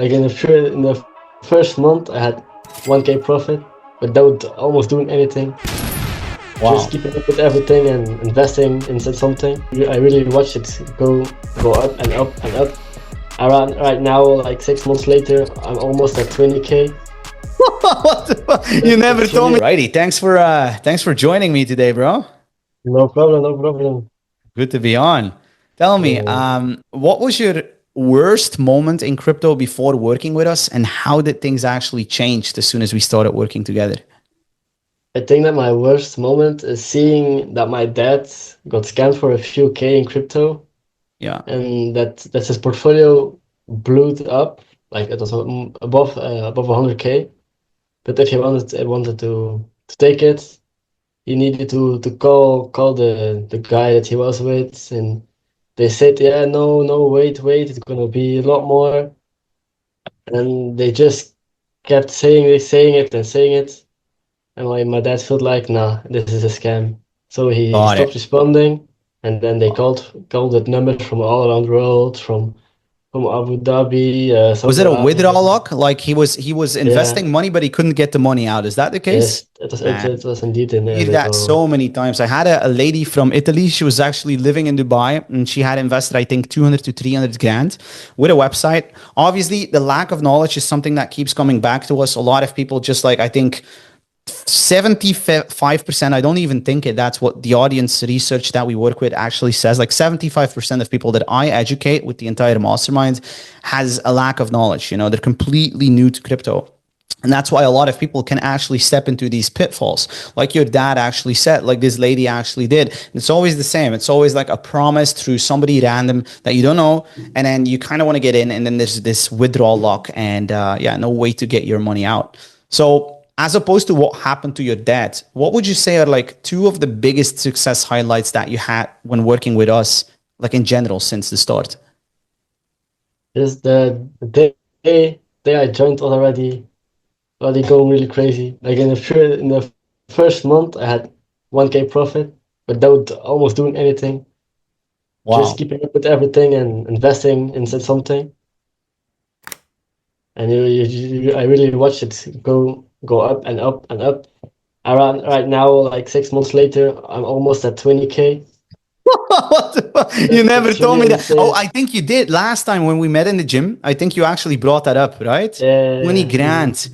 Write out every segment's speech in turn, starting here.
Like in the first month, I had 1K profit without almost doing anything. Wow. Just keeping up with everything and investing in something. I really watched it go up and up and up. Around right now, like 6 months later, I'm almost at 20K. What the fuck? You never told me. Righty, thanks for joining me today, bro. No problem, no problem. Good to be on. Tell me, what was your worst moment in crypto before working with us, and how did things actually change as soon as we started working together? I think that my worst moment is seeing that my dad got scammed for a few K in crypto, Yeah. and that his portfolio blew up. Like it was above 100K. But if he wanted to take it, he needed to call the guy that he was with, and they said, yeah, no, wait, it's gonna be a lot more, and they just kept saying it and saying it, and my dad felt like, nah, this is a scam, so he Got stopped it. responding, and then they called with numbers from all around the world, from Abu Dhabi, Was Saudi it a Arabia. withdrawal lock? Like he was Yeah, investing money, but he couldn't get the money out. Is that the case? yes, it was it, Man, it was indeed in hear that withdrawal. so many times. I had a lady from Italy. She was actually living in Dubai, and she had invested, I think, 200 to 300 grand with a website. Obviously, the lack of knowledge is something that keeps coming back to us. A lot of people just like, I think 75%, I don't even think that's what the audience research that we work with actually says. Like 75% of people that I educate with the entire mastermind has a lack of knowledge. They're completely new to crypto. And that's why a lot of people can actually step into these pitfalls. Like your dad actually said, like this lady actually did. And it's always the same. It's always like a promise through somebody random that you don't know. And then you kind of want to get in. And then there's this withdrawal lock. And yeah, no way to get your money out. So as opposed to what happened to your dad, what would you say are like two of the biggest success highlights that you had when working with us, like in general, since the start? Just the day I joined was already going really crazy. Like in the first month, I had 1K profit without almost doing anything. Just Wow. keeping up with everything and investing in something. And I really watched it go up and up and up. Around right now, like 6 months later, I'm almost at 20K. What the fuck? You never That's told really me that. Oh, insane. I think you did last time when we met in the gym. I think you actually brought that up, right? 20 Indeed. grand.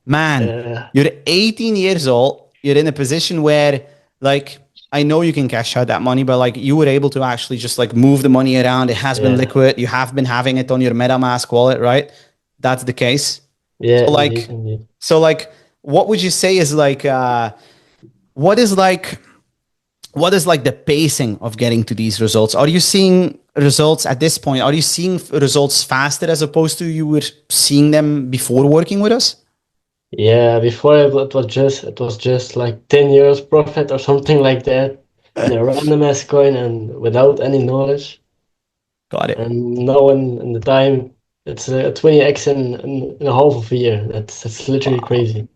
Man, Uh, you're 18 years old. You're in a position where, like, I know you can cash out that money, but like you were able to actually just like move the money around. It has been yeah, liquid. You have been having it on your MetaMask wallet, right? That's the case. yeah, So indeed, like, indeed. so like, what would you say is like, what is like what is like the pacing of getting to these results? Are you seeing results at this point? Are you seeing results faster as opposed to you were seeing them before working with us? Yeah, before it was just like 10 years profit or something like that in a random ass coin and without any knowledge. Got it. And now in the time it's a 20x in a half of a year. That's literally Wow. crazy.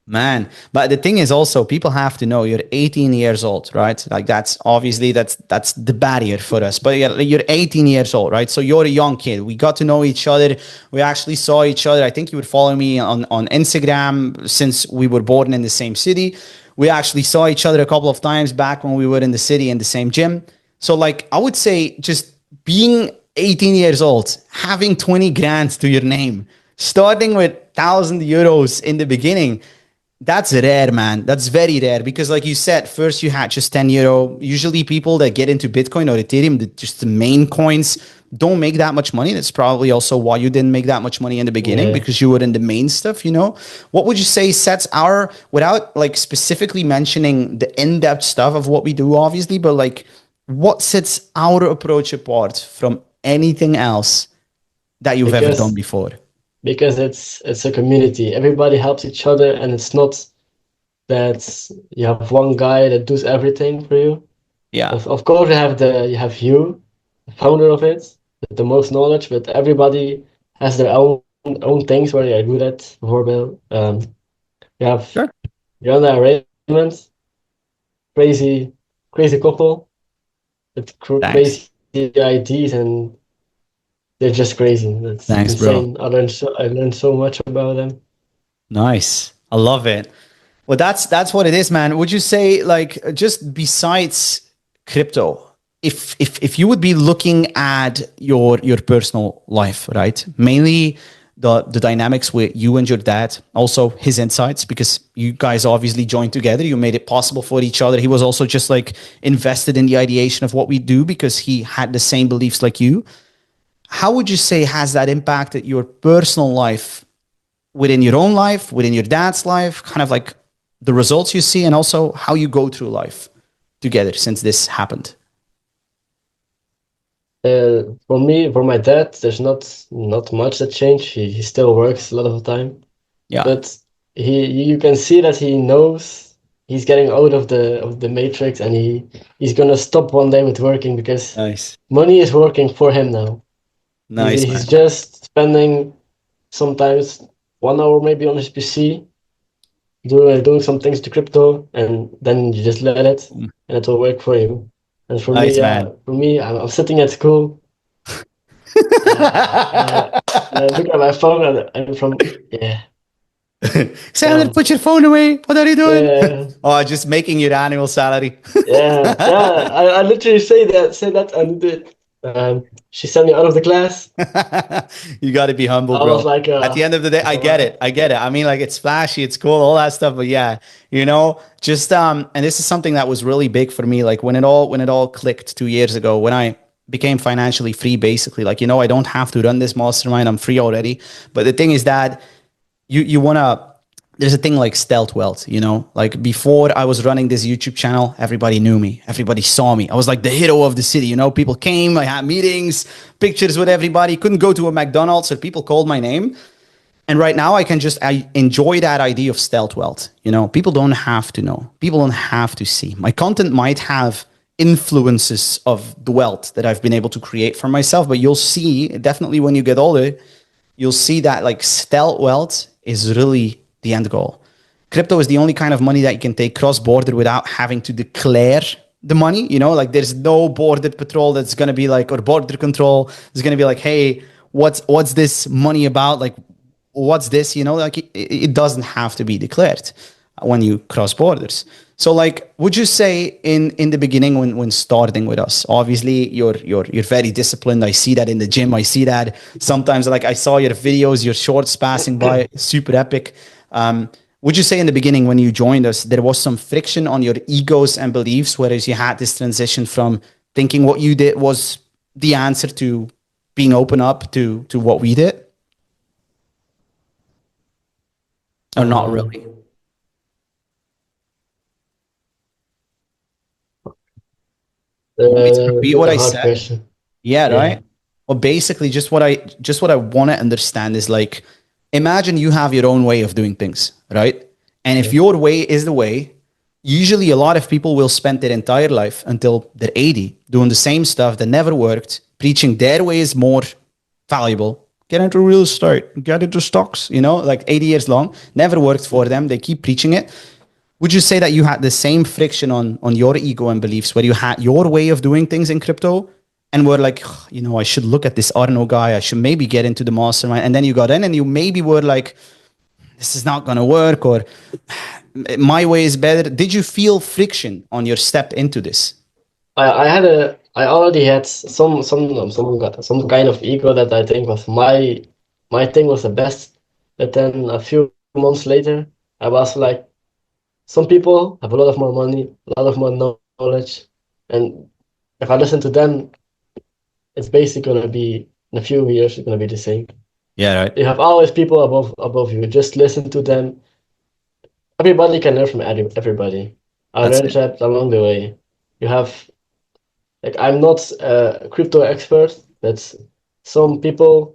Man, but the thing is also people have to know you're 18 years old, right? Like that's obviously that's the barrier for us. But you're 18 years old, right? So you're a young kid. We got to know each other. We actually saw each other. I think you would follow me on Instagram since we were born in the same city. We actually saw each other a couple of times back when we were in the city in the same gym. So like I would say just being 18 years old, having 20 grand to your name, starting with 1,000 euros in the beginning, that's rare, man. That's very rare because, like you said, first you had just 10 euro. Usually, people that get into Bitcoin or Ethereum, just the main coins, don't make that much money. That's probably also why you didn't make that much money in the beginning Yeah, because you were in the main stuff. What would you say sets our, without like specifically mentioning the in depth stuff of what we do, obviously, but like what sets our approach apart from anything else that you've ever done because before? because it's a community. Everybody helps each other, and it's not that you have one guy that does everything for you. Yeah, Of course, you have you, the founder of it, with the most knowledge, but everybody has their own things where they are good at. Bijvoorbeeld, you have sure. Yolanda Raymond, crazy crazy couple with Thanks. crazy ideas, and they're just crazy. That's Thanks, bro. insane. I learned so much about them. Nice. I love it. Well, that's what it is, man. Would you say, like, just besides crypto, if you would be looking at your personal life, right? Mainly the dynamics with you and your dad, also his insights, because you guys obviously joined together. You made it possible for each other. He was also just like invested in the ideation of what we do because he had the same beliefs like you. How would you say has that impacted your personal life within your own life, within your dad's life, kind of like the results you see and also how you go through life together since this happened? For me, for my dad, there's not much that changed. He still works a lot of the time, Yeah. but you can see that he knows he's getting out of the matrix, and he's gonna stop one day with working because Nice. money is working for him now. Nice, He's man. just spending sometimes 1 hour maybe on his PC doing some things to crypto, and then you just let it, and it will work for you. And for me, Nice, man. I'm sitting at school. I look at my phone and I'm from yeah, Xander, damn, put your phone away. What are you doing? yeah, Oh, just making your annual salary. yeah. I literally say that and do it. She sent me out of the class. You got to be humble, I was bro. like, At the end of the day, I get uh, it. I get it. I mean, like it's flashy, it's cool, all that stuff. But yeah, just and this is something that was really big for me. Like when it all clicked 2 years ago, when I became financially free, basically, like I don't have to run this mastermind. I'm free already. But the thing is that you wanna there's a thing like stealth wealth, like before I was running this YouTube channel, everybody knew me, everybody saw me. I was like the hero of the city. People came, I had meetings, pictures with everybody, couldn't go to a McDonald's, so people called my name. And right now I enjoy that idea of stealth wealth. People don't have to know, people don't have to see. My content might have influences of the wealth that I've been able to create for myself, but you'll see definitely when you get older, you'll see that like stealth wealth is really the end goal. Crypto is the only kind of money that you can take cross border without having to declare the money. Like there's no border patrol that's going to be like, or border control is going to be like, hey, what's this money about? Like, what's this? Like it doesn't have to be declared when you cross borders. So like, would you say in the beginning when starting with us, obviously you're very disciplined. I see that in the gym. I see that sometimes, like I saw your videos, your shorts passing by, super epic. Would you say in the beginning when you joined us, there was some friction on your egos and beliefs, whereas you had this transition from thinking what you did was the answer to being open up to what we did, or not um, really? You want me to repeat what that's a I hard said? question. Yeah, Yeah, right. Well, basically, just what I want to understand is like, imagine you have your own way of doing things, right? And if yeah, your way is the way, usually a lot of people will spend their entire life until they're 80 doing the same stuff that never worked, preaching their way is more valuable. Get into real estate, get into stocks, like 80 years long, never worked for them. They keep preaching it. Would you say that you had the same friction on your ego and beliefs where you had your way of doing things in crypto and were like, "Ugh, I should look at this Arno guy. I should maybe get into the mastermind." And then you got in and you maybe were like, this is not going to work, or my way is better. Did you feel friction on your step into this? I already had some kind of ego that I think was my thing was the best. But then a few months later, I was like, some people have a lot of more money, a lot of more knowledge, and if I listen to them, it's basically gonna be in a few years it's gonna be the same. Yeah, right. You have always people above you. Just listen to them. Everybody can learn from everybody. I That's learned it. that along the way. You have like I'm not a crypto expert. That's some people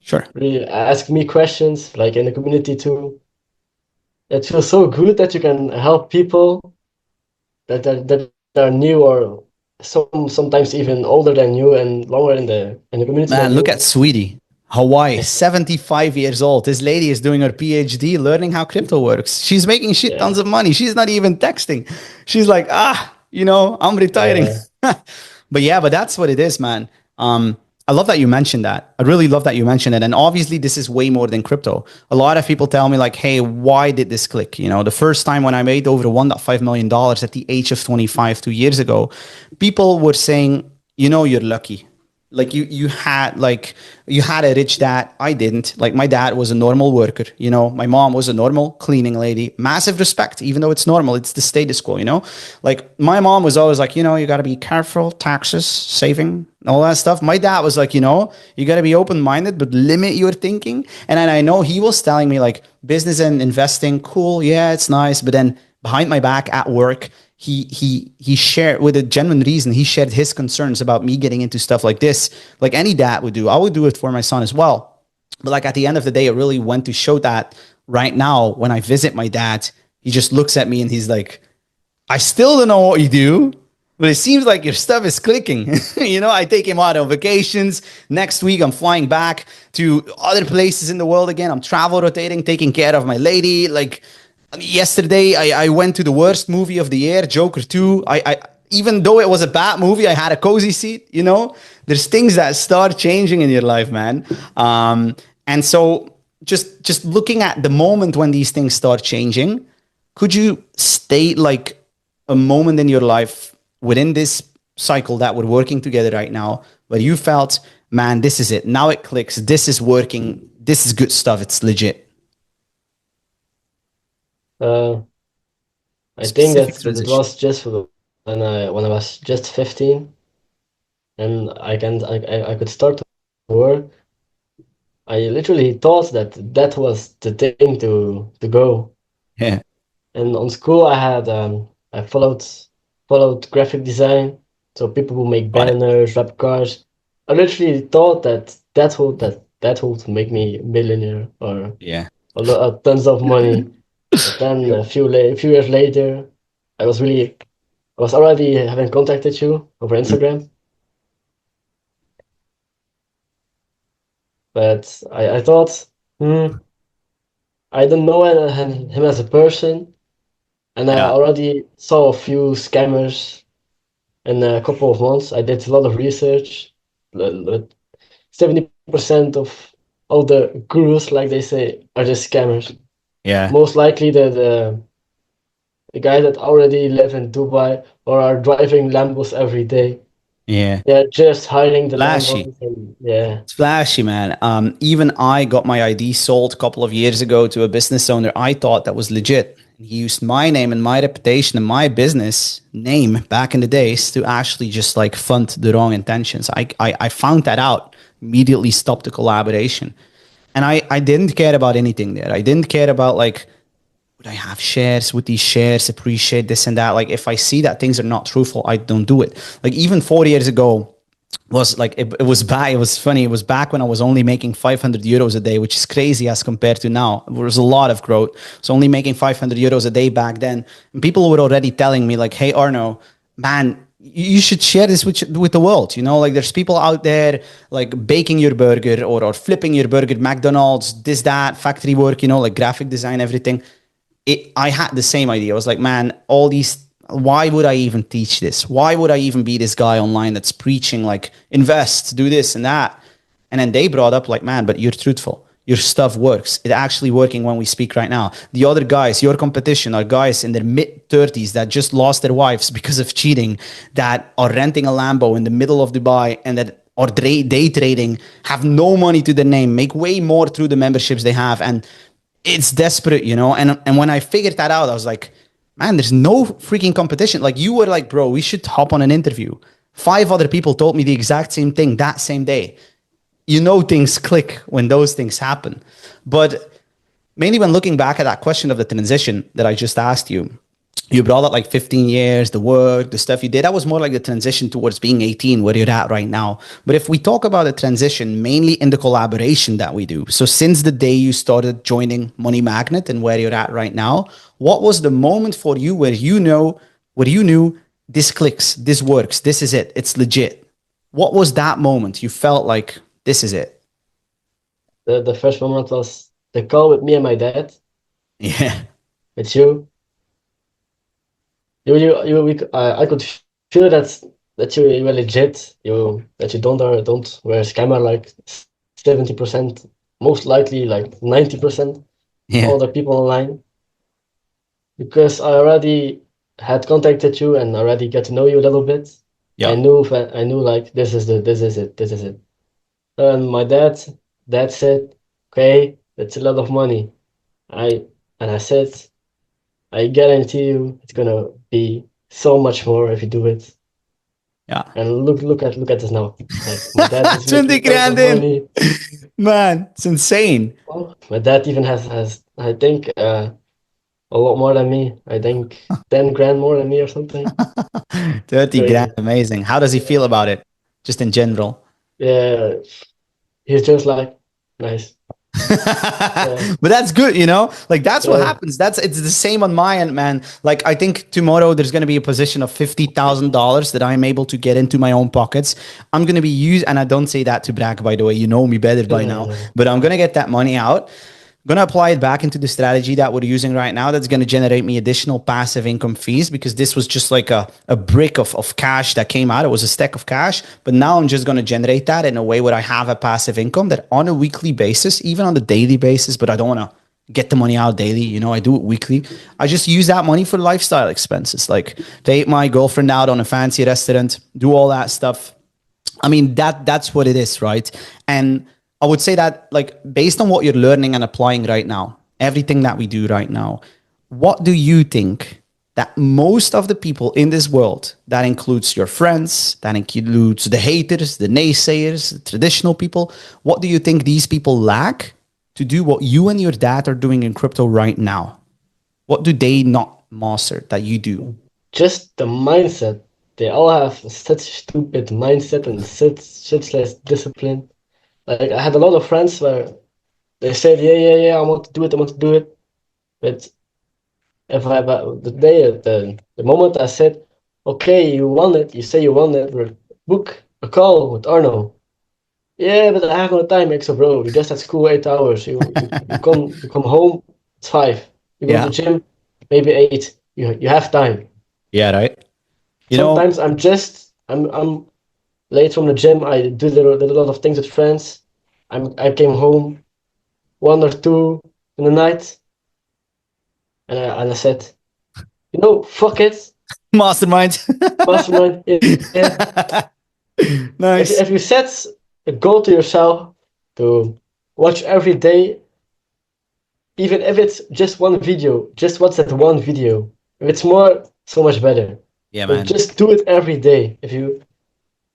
Sure. really ask me questions, like in the community too. It feels so good that you can help people that are new or sometimes even older than you and longer in the community than Man, look at you. Sweetie, Hawaii, Yeah, 75 years old. This lady is doing her PhD learning how crypto works. She's making shit tons yeah, of money. She's not even texting. She's like, I'm retiring. yeah. But yeah, but that's what it is, man. I love that you mentioned that. I really love that you mentioned it. And obviously, this is way more than crypto. A lot of people tell me, like, hey, why did this click? You know, the first time when I made over $1.5 million at the age of 25, 2 years ago, people were saying, you know, you're lucky. Like you had a rich dad. I didn't. Like my dad was a normal worker, you know. My mom was a normal cleaning lady. Massive respect, even though it's normal. It's the status quo, you know. Like my mom was always like, you know, you got to be careful, taxes, saving, all that stuff. My dad was like, you know, you got to be open minded, but limit your thinking. And then I know he was telling me like business and investing, cool, yeah, it's nice, but then behind my back at work, he shared with a genuine reason. He shared his concerns about me getting into stuff like this, like any dad would do. I would do it for my son as well. But like at the end of the day, it really went to show that right now, when I visit my dad, he just looks at me and he's like, I still don't know what you do, but it seems like your stuff is clicking. You know, I take him out on vacations. Next week, I'm flying back to other places in the world again. I'm travel rotating, taking care of my lady. Like yesterday, I went to the worst movie of the year, Joker 2. Even though it was a bad movie, I had a cozy seat. You know, there's things that start changing in your life, man. And so just looking at the moment when these things start changing, could you state like a moment in your life within this cycle that we're working together right now where you felt, man, this is it. Now it clicks. This is working. This is good stuff. It's legit. Uh, I think Specific that transition. was just when I was just 15 and I could start to work. I literally thought that that was the thing to go. Yeah. And on school, I followed graphic design, so people will make Got it. banners, wrap cars. I literally thought that that would make me a millionaire or Yeah. tons of money. But then a few years later, I was already having contact with you over Instagram, but I thought, I don't know him as a person, and I Yeah. already saw a few scammers in a couple of months. I did a lot of research. 70% of all the gurus, like they say, are just scammers. Yeah. Most likely the guys that already live in Dubai or are driving Lambos every day. Yeah. They're just hiding the Flashy. Lambos and yeah. It's flashy, man. Even I got my ID sold a couple of years ago to a business owner I thought that was legit. He used my name and my reputation and my business name back in the days to actually just like fund the wrong intentions. I found that out, immediately stopped the collaboration. And I didn't care about anything there. I didn't care about like, would I have shares? Would these shares appreciate this and that? Like if I see that things are not truthful, I don't do it. Like even 4 years ago, was like it was back. It was funny. It was back when I was only making 500 euros a day, which is crazy as compared to now. There was a lot of growth. So only making 500 euros a day back then. And people were already telling me like, "Hey Arno, man, you should share this with the world. You know, like there's people out there like baking your burger or flipping your burger, McDonald's, this that factory work. You know, like graphic design, everything." I had the same idea. I was like, man, all these, why would I even teach this? Why would I even be this guy online that's preaching like invest, do this and that? And then they brought up like, man, but you're truthful. Your stuff works. It's actually working when we speak right now. The other guys, your competition, are guys in their mid 30s that just lost their wives because of cheating, that are renting a Lambo in the middle of Dubai and that are day trading, have no money to their name, make way more through the memberships they have. And it's desperate, you know. And when I figured that out, I was like, man, there's no freaking competition. Like you were like, bro, we should hop on an interview. 5 other people told me the exact same thing that same day. You know, things click when those things happen. But mainly when looking back at that question of the transition that I just asked you, you brought up like 15 years, the work, the stuff you did. That was more like the transition towards being 18, where you're at right now. But if we talk about the transition, mainly in the collaboration that we do. So since the day you started joining Money Magnet and where you're at right now, what was the moment for you where you knew this clicks, this works, this is it, it's legit? What was that moment you felt like this is it? The first moment was the call with me and my dad, Yeah. with you. I could feel that that you're legit, that you don't wear a scammer like 70%, most likely like 90% of Yeah. all the people online, because I already had contacted you and already get to know you a little bit. Yeah. I knew like this is it. And my dad said, okay, that's a lot of money. I and I said, I guarantee you it's gonna be so much more if you do it. Yeah. And look at this now. Like my dad is 20 making tons of grand in. money. Man, it's insane. Well, my dad even has I think a lot more than me. I think 10 grand more than me or something. 30 grand. Crazy. Amazing. How does he feel about it? Just in general. Yeah, he's just like nice. Yeah, But that's good, you know? Like that's what yeah. happens. It's the same on my end, man. Like I think tomorrow there's gonna be a position of $50,000 that I'm able to get into my own pockets. I'm gonna be used, and I don't say that to brag, by the way. You know me better by No, now. no, no. But I'm gonna get that money out, gonna apply it back into the strategy that we're using right now. That's gonna generate me additional passive income fees, because this was just like a brick of cash that came out. It was a stack of cash, but now I'm just gonna generate that in a way where I have a passive income that on a weekly basis, even on the daily basis, but I don't wanna get the money out daily. You know, I do it weekly. I just use that money for lifestyle expenses, like take my girlfriend out on a fancy restaurant, do all that stuff. I mean, that's what it is, right? And I would say that, like, based on what you're learning and applying right now, everything that we do right now, what do you think that most of the people in this world, that includes your friends, that includes the haters, the naysayers, the traditional people, what do you think these people lack to do what you and your dad are doing in crypto right now? What do they not master that you do? Just the mindset. They all have such stupid mindset and such less discipline. Like I had a lot of friends where they said, yeah, I want to do it, I want to do it. But if I the moment I said, okay, you won it, you say you won it, we'll book a call with Arno. Yeah, but I have no time, exo bro. You just at school 8 hours. You come home, it's 5. You go to the Yeah. gym, maybe 8. You have time. Yeah, right. You know, Sometimes I'm late from the gym. I did a lot of things with friends. I came home 1 or 2 in the night, and I said, fuck it, mastermind. mastermind. Yeah, yeah. If Nice. if you set a goal to yourself to watch every day, even if it's just one video, just watch that one video. If it's more, so much better. Yeah, But man. just do it every day.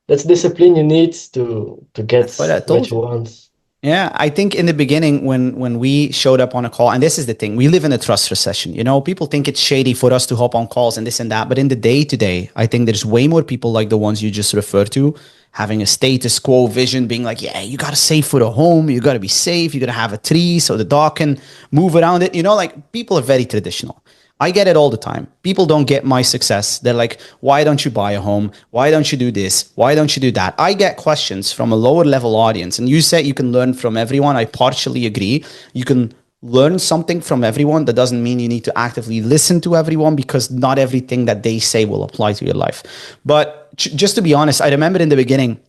That's discipline you need to get That's what I what told you you. want. Yeah, I think in the beginning when we showed up on a call, and this is the thing, we live in a trust recession. You know, people think it's shady for us to hop on calls and this and that, but in the day to day, I think there's way more people like the ones you just referred to, having a status quo vision, being like, yeah, you gotta save for a home, you gotta be safe, you gotta have a tree so the dog can move around it. You know, like people are very traditional. I get it all the time. People don't get my success. They're like, why don't you buy a home? Why don't you do this? Why don't you do that? I get questions from a lower level audience. And you said you can learn from everyone. I partially agree. You can learn something from everyone. That doesn't mean you need to actively listen to everyone, because not everything that they say will apply to your life. But just to be honest, I remember in the beginning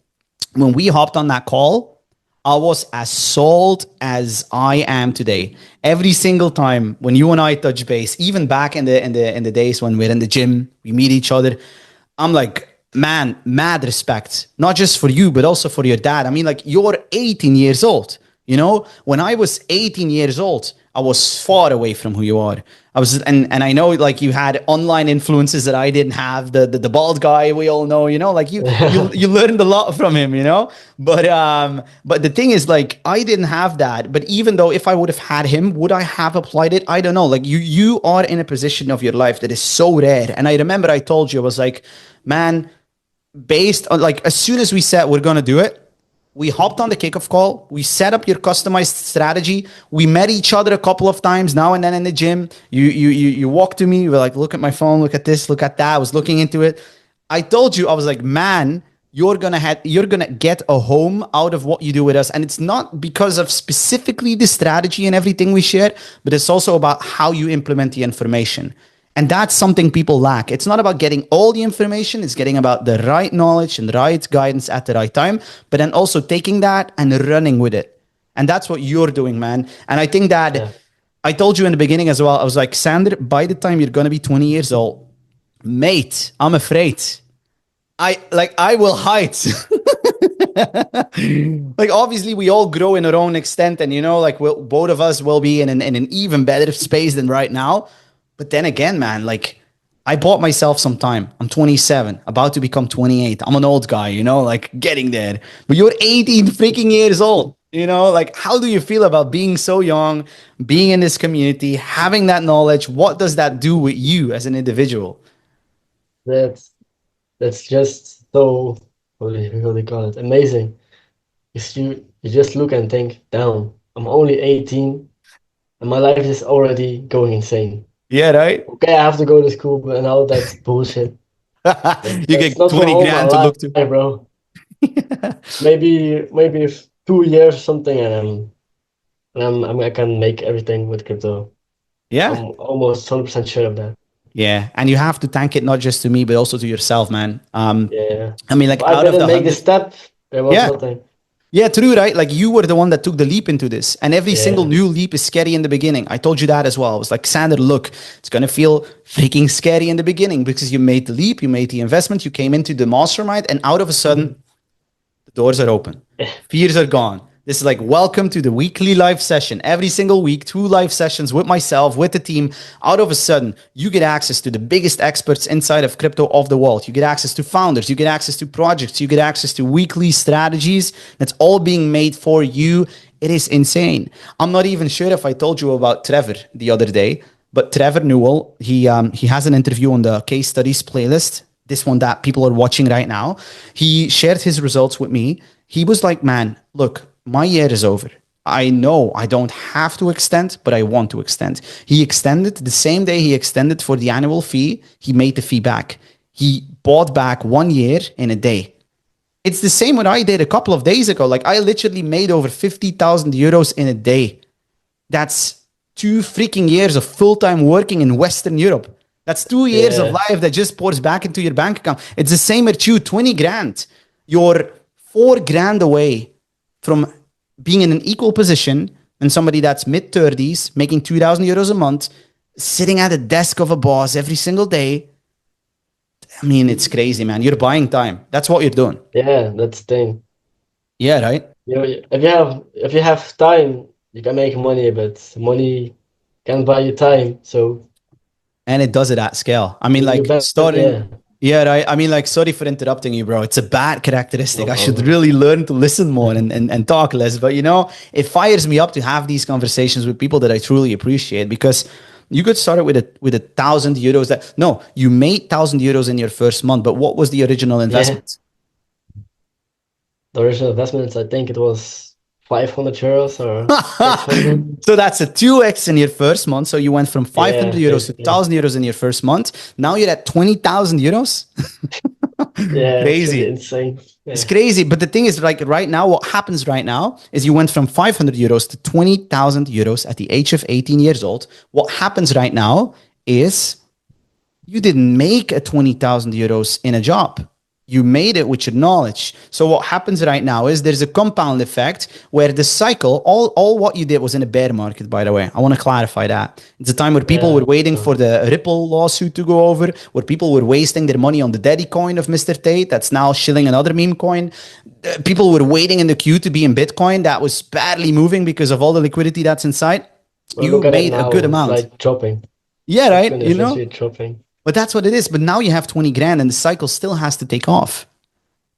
when we hopped on that call, I was as sold as I am today. Every single time when you and I touch base, even back in the days when we're in the gym, we meet each other. I'm like, man, mad respect, not just for you, but also for your dad. I mean, like, you're 18 years old. You know, when I was 18 years old, I was far away from who you are. I was, and I know, like, you had online influences that I didn't have. The bald guy we all know, you know, like you learned a lot from him, you know. But the thing is, like, I didn't have that. But even though if I would have had him, would I have applied it? I don't know. Like, you are in a position of your life that is so rare. And I remember I told you, I was like, man, based on, like, as soon as we said we're gonna do it, we hopped on the kickoff call. We set up your customized strategy. We met each other a couple of times now and then in the gym. You walked to me. You were like, look at my phone, look at this, look at that. I was looking into it. I told you, I was like, man, you're gonna get a home out of what you do with us. And it's not because of specifically the strategy and everything we share, but it's also about how you implement the information. And that's something people lack. It's not about getting all the information, it's getting about the right knowledge and the right guidance at the right time, but then also taking that and running with it. And that's what you're doing, man. And I think that Yeah, I told you in the beginning as well, I was like, Xander, by the time you're going to be 20 years old, mate, I'm afraid. I will hide. Like obviously we all grow in our own extent, and like both of us will be in an even better space than right now. But then again, man, like I bought myself some time. I'm 27, about to become 28. I'm an old guy, like getting there. But you're 18 freaking years old. Like how do you feel about being so young, being in this community, having that knowledge? What does that do with you as an individual? that's that's just so what do they call it? Amazing. Because you just look and think, damn, I'm only 18 and my life is already going insane. Yeah, right? Okay, I have to go to school, but now that's bullshit. You That's get not my 20 whole my grand to life, look to. bro. Maybe if 2 years or something, I can make everything with crypto. Yeah. I'm almost 100% sure of that. Yeah. And you have to thank it not just to me, but also to yourself, man. Yeah. I mean, If like I out of didn't the make this 100. step, there was Yeah. nothing. Yeah, true, right? Like you were the one that took the leap into this. And every single Yeah. new leap is scary in the beginning. I told you that as well. I was like, Xander, look, it's going to feel freaking scary in the beginning because you made the leap, you made the investment, you came into the mastermind, and out of a sudden, the doors are open. Fears are gone. This is like, welcome to the weekly live session. Every single week, 2 live sessions with myself, with the team. Out of a sudden, you get access to the biggest experts inside of crypto of the world. You get access to founders. You get access to projects. You get access to weekly strategies. That's all being made for you. It is insane. I'm not even sure if I told you about Trevor the other day, but Trevor Newell, he has an interview on the case studies playlist, this one that people are watching right now. He shared his results with me. He was like, man, look, my year is over. I know I don't have to extend, but I want to extend. He extended the same day he extended for the annual fee. He made the fee back. He bought back 1 year in a day. It's the same what I did a couple of days ago. Like I literally made over 50,000 euros in a day. That's 2 freaking years of full-time working in Western Europe. That's 2 years of Yeah. life that just pours back into your bank account. It's the same at you, 20 grand. You're 4 grand away from being in an equal position and somebody that's mid 30s, making 2,000 euros a month, sitting at the desk of a boss every single day. I mean, it's crazy, man. You're buying time. That's what you're doing. Yeah, that's the thing. Yeah, right? You know, if you have time, you can make money, but money can't buy you time. So And it does it at scale. I mean, you like bet, starting. yeah, Yeah, right. I mean, like, sorry for interrupting you, bro. It's a bad characteristic. no I should problem. really learn to listen more and talk less. But, it fires me up to have these conversations with people that I truly appreciate because you could start it with 1,000 euros. No, you made 1,000 euros in your first month. But what was the original Yeah, investment? the original investments, I think it was 500 euros or 600. So that's a 2x in your first month. So you went from 500 Yeah, euros to basically. 1,000 euros in your first month. Now you're at 20,000 euros. Yeah, it's really Crazy. insane. It's Yeah, crazy. But the thing is, like right now, what happens right now is you went from 500 euros to 20,000 euros at the age of 18 years old. What happens right now is you didn't make a 20,000 euros in a job. You made it with your knowledge. So what happens right now is there's a compound effect where the cycle, all what you did was in a bear market, by the way. I want to clarify that. It's a time where people yeah, were waiting sure. for the Ripple lawsuit to go over, where people were wasting their money on the daddy coin of Mr. Tate. That's now shilling another meme coin. People were waiting in the queue to be in Bitcoin. That was badly moving because of all the liquidity that's inside. Well, You look at it made a good now. It's amount. like dropping. Yeah, right. Bitcoin is literally dropping. But that's what it is. But now you have 20 grand and the cycle still has to take off.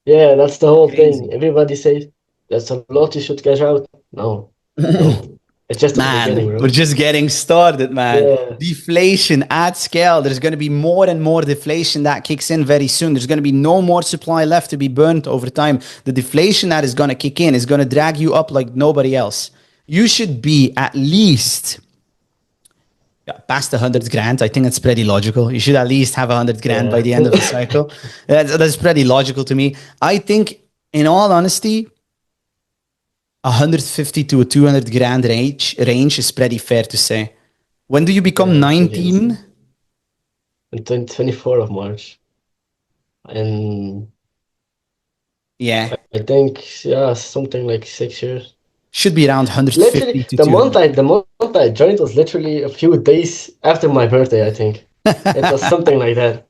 Yeah, that's the whole thing. Crazy. Everybody says that's a lot you should cash out. No, no. It's just the beginning, Man, we're bro. just getting started, man. Yeah. Deflation at scale. There's going to be more and more deflation that kicks in very soon. There's going to be no more supply left to be burnt over time. The deflation that is going to kick in is going to drag you up like nobody else. You should be at least past 100 grand. I think that's pretty logical. You should at least have 100 grand by Yeah. the end of the cycle. That's pretty logical to me. I think, in all honesty, 150 to a 200 grand range is pretty fair to say. When do you become Yeah, it's really 19? insane. on 24th of March. And Yeah, I think, yeah, something like 6 years. should be around Literally, 150 to 200. the month I joined was literally a few days after my birthday, I think. It was something like that.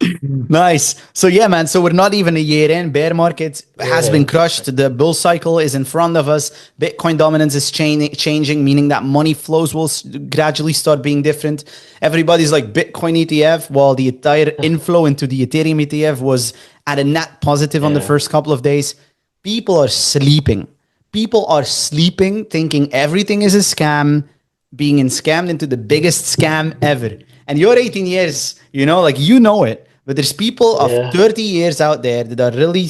Nice. So yeah, man. So we're not even a year in. Bear market has been Yeah. crushed. The bull cycle is in front of us. Bitcoin dominance is changing, meaning that money flows will gradually start being different. Everybody's like Bitcoin ETF, while the entire inflow into the Ethereum ETF was at a net positive on the Yeah. first couple of days. People are sleeping. People are sleeping, thinking everything is a scam, being scammed into the biggest scam ever. And you're 18 years, like you know it. But there's people of Yeah. 30 years out there that are really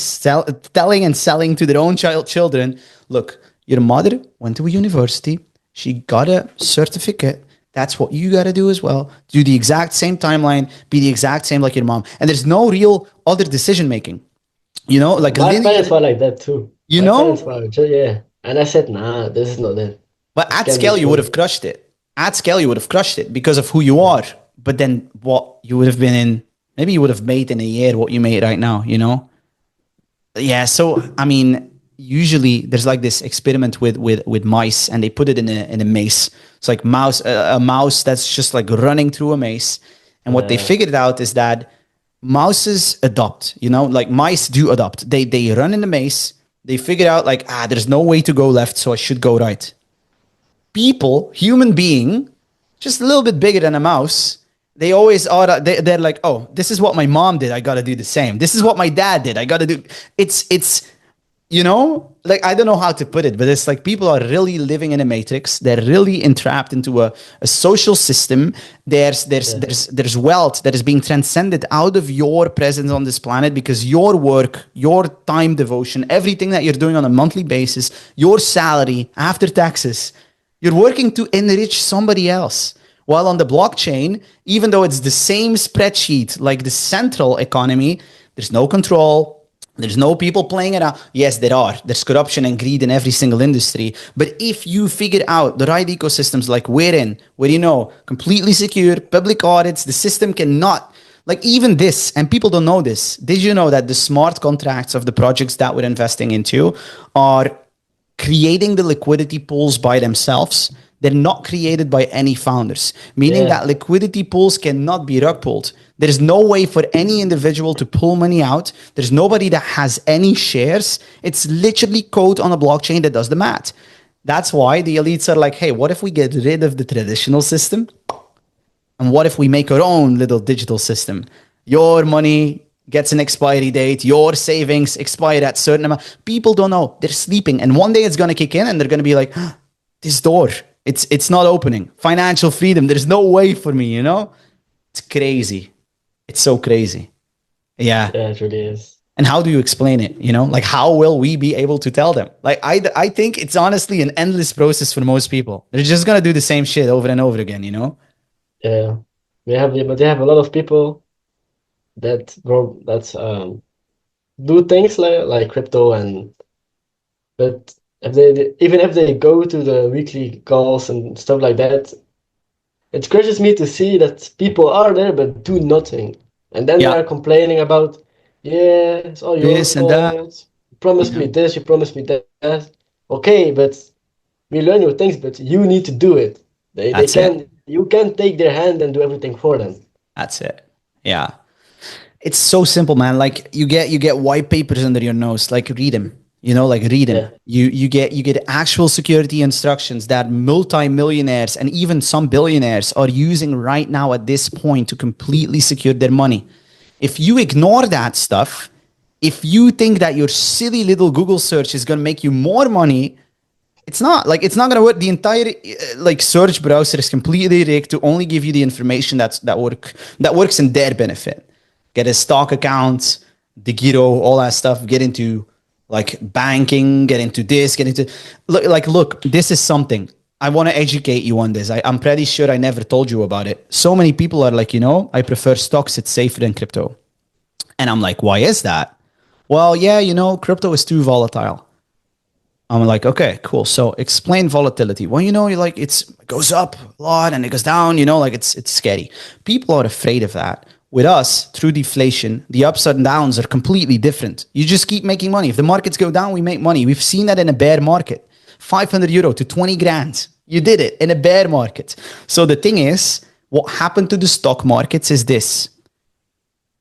telling and selling to their own children, look, your mother went to a university. She got a certificate. That's what you got to do as well. Do the exact same timeline, be the exact same like your mom. And there's no real other decision making, like My parents linear, were like that too. you My parents know, were just, yeah. And I said, nah, this is not it. But This at can't be scale, you would true. have crushed it. At scale, you would have crushed it because of who you are. But then what you would have been in, maybe you would have made in a year what you made right now. Yeah. So, I mean, usually there's like this experiment with mice and they put it in a maze. It's like a mouse that's just like running through a maze. And what they Yeah. figured out is that mouses adopt, like mice do adopt. They run in the maze. They figure out like, there's no way to go left. So I should go right. People, human being, just a little bit bigger than a mouse, they always are. They're like, oh, this is what my mom did. I got to do the same. This is what my dad did. I got to do. It's like I don't know how to put it, but it's like people are really living in a matrix. They're really entrapped into a social system. Yeah. There's wealth that is being transcended out of your presence on this planet because your work, your time devotion, everything that you're doing on a monthly basis, your salary after taxes, you're working to enrich somebody else. While on the blockchain, even though it's the same spreadsheet like the central economy, there's no control. There's no people playing it out. Yes, there are. There's corruption and greed in every single industry. But if you figure out the right ecosystems like we're in, where completely secure, public audits, the system cannot, like even this, and people don't know this. Did you know that the smart contracts of the projects that we're investing into are creating the liquidity pools by themselves? They're not created by any founders, meaning Yeah. that liquidity pools cannot be rug pulled. There's no way for any individual to pull money out. There's nobody that has any shares. It's literally code on a blockchain that does the math. That's why the elites are like, hey, what if we get rid of the traditional system? And what if we make our own little digital system? Your money gets an expiry date, your savings expire at certain amount. People don't know. They're sleeping. And one day it's going to kick in and they're going to be like, this door, it's not opening. Financial freedom, there's no way for me, It's crazy. It's so crazy. Yeah. Yeah, it really is. And how do you explain it? Like how will we be able to tell them? Like I think it's honestly an endless process for most people. They're just going to do the same shit over and over again, Yeah. But they have a lot of people that do things like crypto but even if they go to the weekly calls and stuff like that, it crushes me to see that people are there but do nothing. And then they Yeah. are complaining about, yeah, it's all your This and that. fault. You promised me this, you promised me that. Okay, but we learn your things, but you need to do it. They That's it. can You can't take their hand and do everything for them. That's it. Yeah. It's so simple, man. Like you get white papers under your nose. Like read them. Like read them. Yeah. You get actual security instructions that multi-millionaires and even some billionaires are using right now at this point to completely secure their money. If you ignore that stuff, if you think that your silly little Google search is going to make you more money, it's not going to work. The entire search browser is completely rigged to only give you the information that works in their benefit. Get a stock account, the Giro, all that stuff. Get into like banking, get into this, get into look. This is something I want to educate you on. This I'm pretty sure I never told you about it. So many people are like, I prefer stocks. It's safer than crypto, and I'm like, why is that? Well, yeah, crypto is too volatile. I'm like, okay, cool. So explain volatility. Well, it goes up a lot and it goes down, it's scary. People are afraid of that. With us, through deflation, the ups and downs are completely different. You just keep making money. If the markets go down, we make money. We've seen that in a bear market. 500 euro to 20 grand. You did it in a bear market. So the thing is, what happened to the stock markets is this.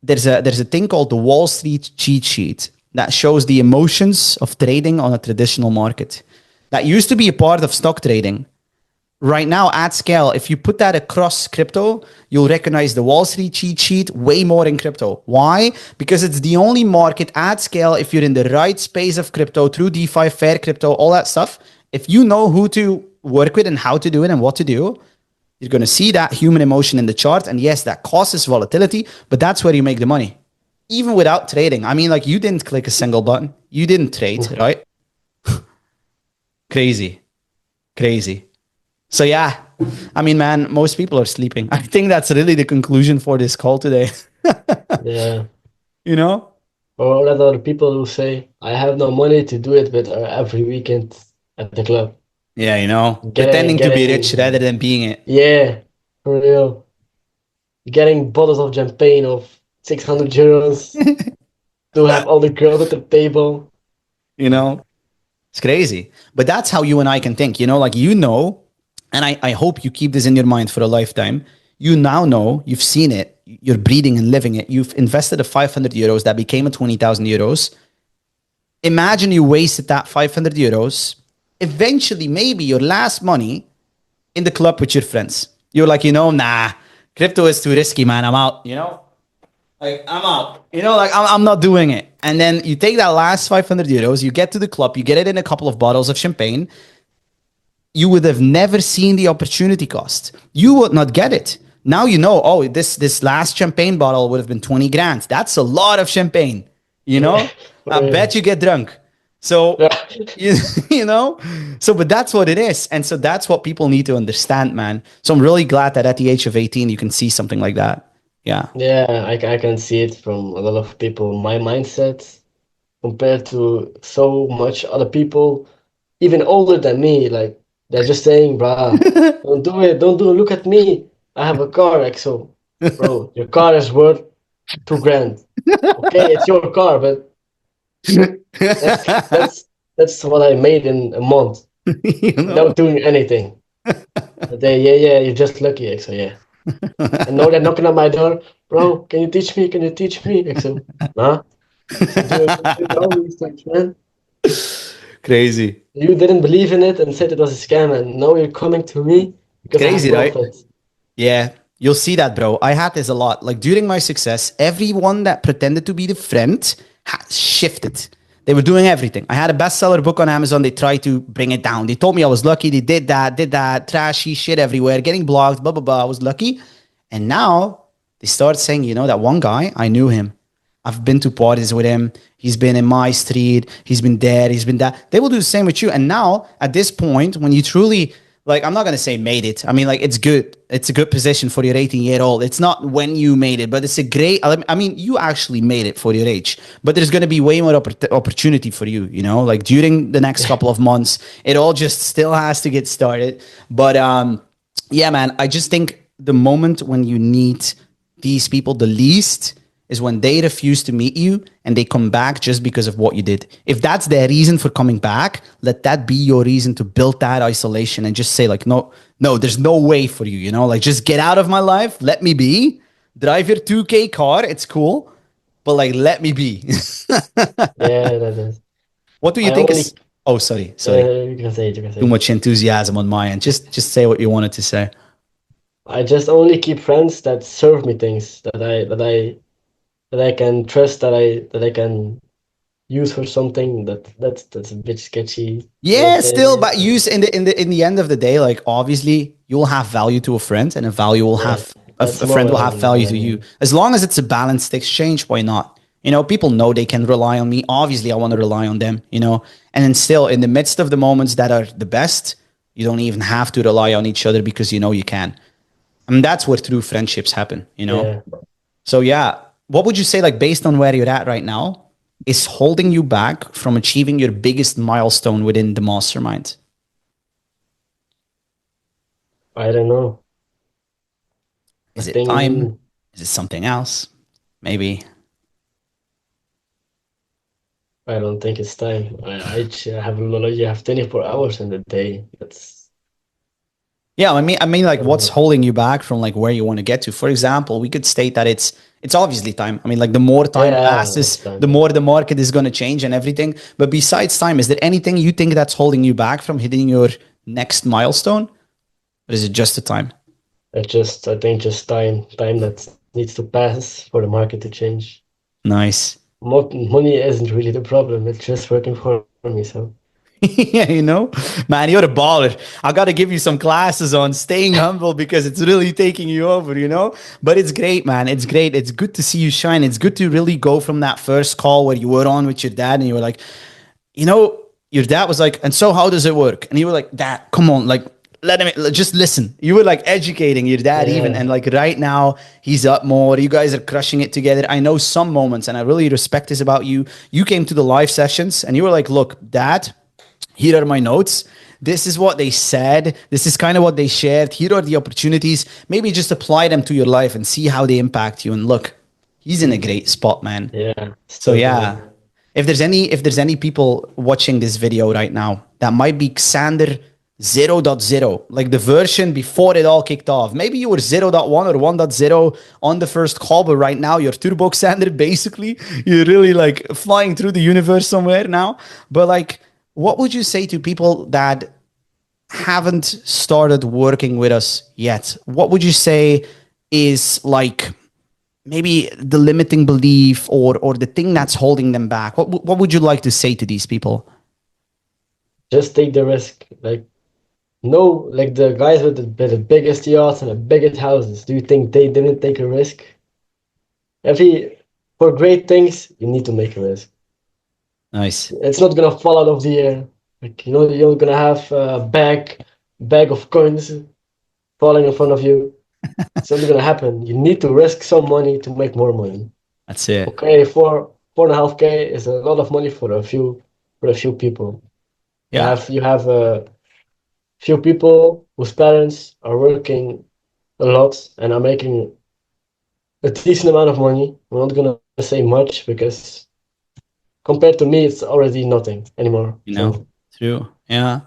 There's a thing called the Wall Street cheat sheet that shows the emotions of trading on a traditional market. That used to be a part of stock trading. Right now, at scale, if you put that across crypto, you'll recognize the Wall Street cheat sheet way more in crypto. Why? Because it's the only market at scale, if you're in the right space of crypto, through DeFi, fair crypto, all that stuff, if you know who to work with and how to do it and what to do, you're going to see that human emotion in the chart. And yes, that causes volatility, but that's where you make the money. Even without trading. I mean, like, you didn't click a single button. You didn't trade, right? Crazy. So yeah, I mean, man, most people are sleeping. I think that's really the conclusion for this call today. Yeah. You know? Or let other people who say, I have no money to do it, but every weekend at the club. Yeah, you know, pretending to be rich rather than being it. Yeah, for real. Getting bottles of champagne of 600 euros to have all the girls at the table. You know, it's crazy. But that's how you and I can think, you know, like, you know, and I hope you keep this in your mind for a lifetime. You now know, you've seen it, you're breathing and living it. You've invested a 500 euros that became a 20,000 euros. Imagine you wasted that 500 euros. Eventually, maybe your last money in the club with your friends. You're like, you know, nah, crypto is too risky, man. I'm out, you know? Like, I'm out. You know, like, I'm not doing it. And then you take that last 500 euros, you get to the club, you get it in a couple of bottles of champagne. You would have never seen the opportunity cost. You would not get it. Now you know, oh, this last champagne bottle would have been 20 grand. That's a lot of champagne, you know? I bet you get drunk. So, you know, so, but that's what it is. And so that's what people need to understand, man. So I'm really glad that at the age of 18, you can see something like that. Yeah. Yeah, I can see it from a lot of people. My mindset compared to so much other people, even older than me, like, they're just saying, bruh, don't do it, don't do it, look at me. I have a car, like, so, bro, your car is worth 2 grand. Okay, it's your car, but that's what I made in a month You know? without doing anything. But yeah, you're just lucky, like, so yeah. And now they're knocking on my door, bro, can you teach me? Can you teach me? Like, so, nah, do it all these things, man. Crazy. You didn't believe in it and said it was a scam, and now you're coming to me because I have Crazy, right? profit. Yeah, you'll see that, bro. I had this a lot. Like, during my success, everyone that pretended to be the friend shifted. They were doing everything. I had a bestseller book on Amazon. They tried to bring it down. They told me I was lucky. They did that, trashy shit everywhere, getting blocked, blah, blah, blah. I was lucky. And now they start saying, you know, that one guy, I knew him. I've been to parties with him. He's been in my street. He's been there. He's been that. They will do the same with you. And now, at this point, when you truly, like, I'm not going to say made it. I mean, like, it's good. It's a good position for your 18-year-old. It's not when you made it, but it's a great, I mean, you actually made it for your age, but there's going to be way more opportunity for you, you know, like, during the next couple of months. It all just still has to get started. But yeah, man, I just think the moment when you need these people the least is when they refuse to meet you and they come back just because of what you did. If that's their reason for coming back, let that be your reason to build that isolation and just say, like, no, there's no way for you, you know, like, just get out of my life. Let me be. Drive your 2K car. It's cool. But, like, let me be. Yeah, that is. What do you I think only, is... Oh, sorry. you can say it, you can say Too it. much enthusiasm on my end. Just say what you wanted to say. I just only keep friends that serve me things that I can trust, that I can use for something. That's a bit sketchy way of Yeah, saying still, it. but use in the end of the day, like, obviously you'll have value to a friend, and a value will Yeah, have that's a more friend what will have value what I to you. mean. As long as it's a balanced exchange, why not? You know, people know they can rely on me. Obviously, I want to rely on them, you know. And then still, in the midst of the moments that are the best, you don't even have to rely on each other because you know you can. I mean, that's where true friendships happen, you know. Yeah. So yeah, what would you say, like, based on where you're at right now, is holding you back from achieving your biggest milestone within the mastermind? I don't know. I Is it time? think Is it something else? Maybe. I don't think it's time. I have a lot of, you have 24 hours in the day. That's, Yeah, I mean, I like, don't what's know. holding you back from like where you want to get to? For example, we could state that it's obviously time. I mean, like, the more time Yeah, it's passes, the time. more the market is going to change and everything. But besides time, is there anything you think that's holding you back from hitting your next milestone, or is it just the time? I think just time that needs to pass for the market to change. Nice. Money isn't really the problem. It's just working for me. So Yeah, man, you're a baller. I got to give you some classes on staying humble because it's really taking you over. But it's great, man. It's great. It's good to see you shine. It's good to really go from that first call where you were on with your dad and you were like, you know, your dad was like, and so how does it work? And you were like, Dad, come on, like, let him just listen. You were like educating your dad even. yeah, And like right now, he's up more. You guys are crushing it together. I know some moments, and I really respect this about you. You came to the live sessions and you were like, look, Dad, here are my notes. This is what they said. This is kind of what they shared. Here are the opportunities. Maybe just apply them to your life and see how they impact you. And look, he's in a great spot, man. yeah, So still yeah, going. if there's any people watching this video right now that might be Xander 0.0, like the version before it all kicked off. Maybe you were 0.1 or 1.0 on the first call, but right now you're Turbo Xander. Basically, you're really like flying through the universe somewhere now. But like, what would you say to people that haven't started working with us yet? What would you say is like maybe the limiting belief or the thing that's holding them back? What would you like to say to these people? Just take the risk. Like no, like the guys with the biggest yachts and the biggest houses. Do you think they didn't take a risk? Every For great things, you need to make a risk. Nice. It's not gonna fall out of the air. Like you're gonna have a bag of coins falling in front of you. It's not gonna happen. You need to risk some money to make more money. That's it. Okay, 4.5K is a lot of money for a few people. Yeah. You have a few people whose parents are working a lot and are making a decent amount of money. I'm not gonna say much because compared to me, it's already nothing anymore. You know, So true. Yeah.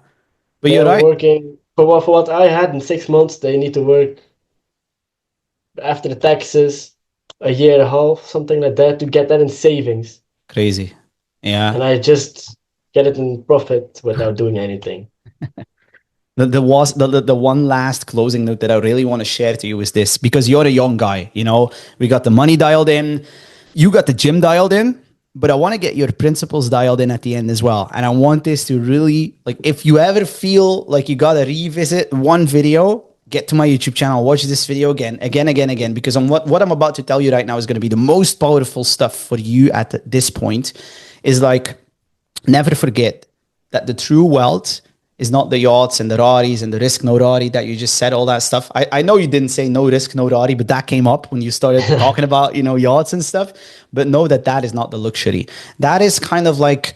But they you're are right. working for what I had in 6 months. They need to work after the taxes a year and a half, something like that, to get that in savings, Crazy. Yeah. and I just get it in profit without doing anything. The one last closing note that I really want to share to you is this, because you're a young guy. We got the money dialed in, you got the gym dialed in, but I want to get your principles dialed in at the end as well. And I want this to really, like, if you ever feel like you got to revisit one video, get to my YouTube channel, watch this video again, because what I'm about to tell you right now is going to be the most powerful stuff for you at this point. Is like, never forget that the true wealth is not the yachts and the Raris and the risk no Rari that you just said all that stuff. I know you didn't say no risk no Rari, but that came up when you started talking about yachts and stuff. But know that that is not the luxury. That is kind of like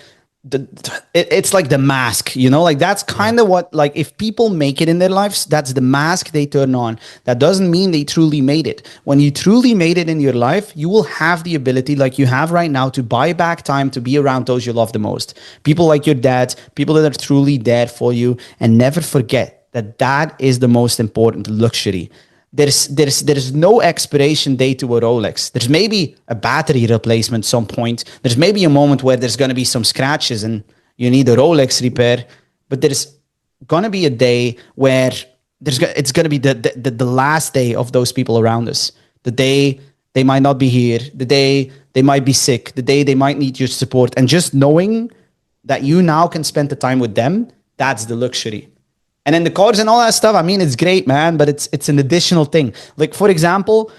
it's like the mask, like that's Yeah. kind of what, like, if people make it in their lives, that's the mask they turn on. That doesn't mean they truly made it. When you truly made it in your life, you will have the ability, like you have right now, to buy back time to be around those you love the most. People like your dad, people that are truly there for you. And never forget that that is the most important luxury. There's no expiration date to a Rolex. There's maybe a battery replacement some point. There's maybe a moment where there's going to be some scratches and you need a Rolex repair. But there's going to be a day where it's going to be the last day of those people around us. The day they might not be here. The day they might be sick. The day they might need your support. And just knowing that you now can spend the time with them, that's the luxury. And then the cars and all that stuff, I mean, it's great, man, but it's an additional thing. Like, for example,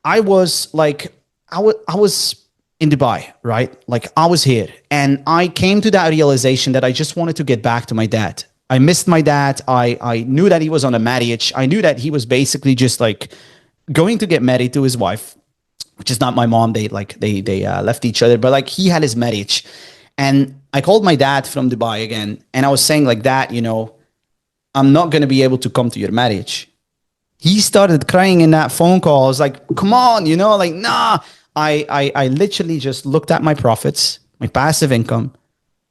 I was like, I was in Dubai, right? Like, I was here and I came to that realization that I just wanted to get back to my dad. I missed my dad. I knew that he was on a marriage. I knew that he was basically just like going to get married to his wife, which is not my mom. They left each other, but like he had his marriage. And I called my dad from Dubai again. And I was saying like that, I'm not going to be able to come to your marriage. He started crying in that phone call. I was like, come on, you know, like, nah. I literally just looked at my profits, my passive income.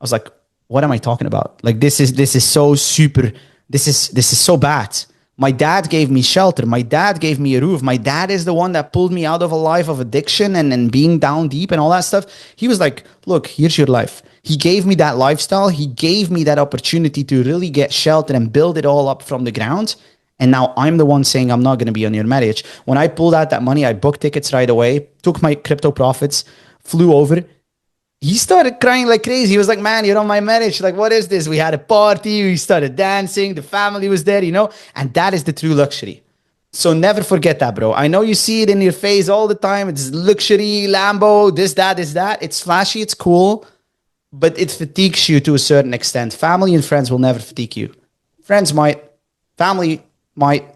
I was like, what am I talking about? Like, this is so super. This is so bad. My dad gave me shelter. My dad gave me a roof. My dad is the one that pulled me out of a life of addiction and being down deep and all that stuff. He was like, look, here's your life. He gave me that lifestyle. He gave me that opportunity to really get shelter and build it all up from the ground. And now I'm the one saying I'm not going to be on your marriage. When I pulled out that money, I booked tickets right away, took my crypto profits, flew over. He started crying like crazy. He was like, man, you're on my marriage. Like, what is this? We had a party. We started dancing. The family was there, you know? And that is the true luxury. So never forget that, bro. I know you see it in your face all the time. It's luxury, Lambo, this, that, this, that. It's flashy. It's cool. But it fatigues you to a certain extent. Family and friends will never fatigue you. Friends might. Family might.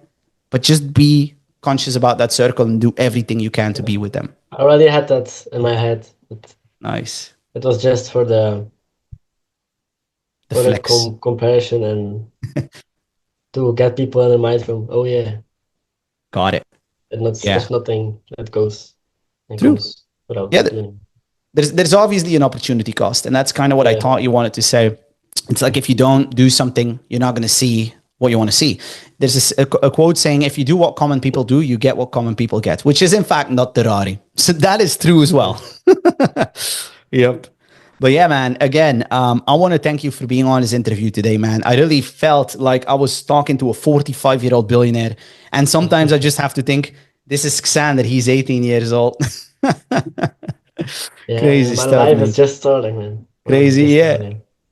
But just be conscious about that circle and do everything you can to be with them. I already had that in my head. Nice. It was just for the flex. Comparison and to get people in the mind from, oh yeah. Got it. And there's nothing that goes True. without doing. There's obviously an opportunity cost. And that's kind of what I thought you wanted to say. It's like if you don't do something, you're not going to see what you want to see. There's a quote saying, if you do what common people do, you get what common people get, which is in fact not the Rari. So that is true as well. Yep. But yeah, man, again, I want to thank you for being on this interview today, man. I really felt like I was talking to a 45-year-old billionaire. And sometimes I just have to think, this is Xander. He's 18 years old. Crazy stuff. My life is just starting, man. Crazy, yeah.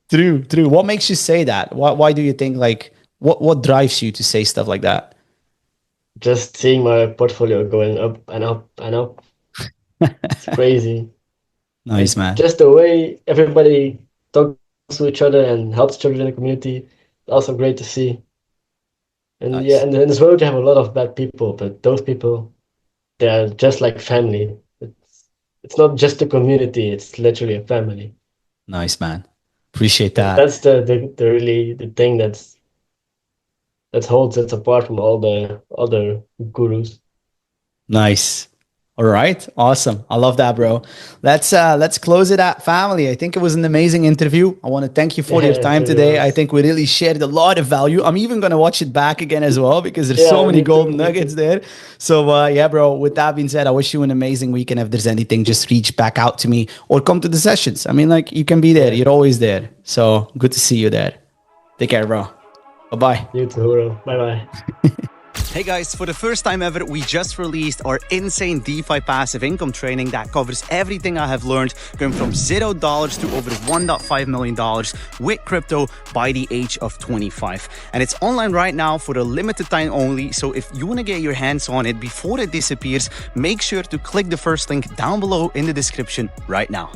Starting. True. What makes you say that? Why do you think, like, what drives you to say stuff like that? Just seeing my portfolio going up and up and up. It's crazy. Nice, man. Just the way everybody talks to each other and helps each other in the community, also great to see. And nice. Yeah, and in this world you have a lot of bad people, but those people, they are just like family. It's not just a community; it's literally a family. Nice, man. Appreciate that. That's the thing that holds it apart from all the other gurus. Nice. All right. Awesome. I love that, bro. Let's close it at family. I think it was an amazing interview. I want to thank you for your time today. I think we really shared a lot of value. I'm even going to watch it back again as well because there's so many golden nuggets there. So yeah, bro, with that being said, I wish you an amazing week. And if there's anything, just reach back out to me or come to the sessions. I mean, like, you can be there. You're always there. So good to see you there. Take care, bro. Bye-bye. You too, bro. Bye-bye. Hey guys, for the first time ever, we just released our insane DeFi passive income training that covers everything I have learned going from $0 to over $1.5 million with crypto by the age of 25. And it's online right now for a limited time only. So if you want to get your hands on it before it disappears, make sure to click the first link down below in the description right now.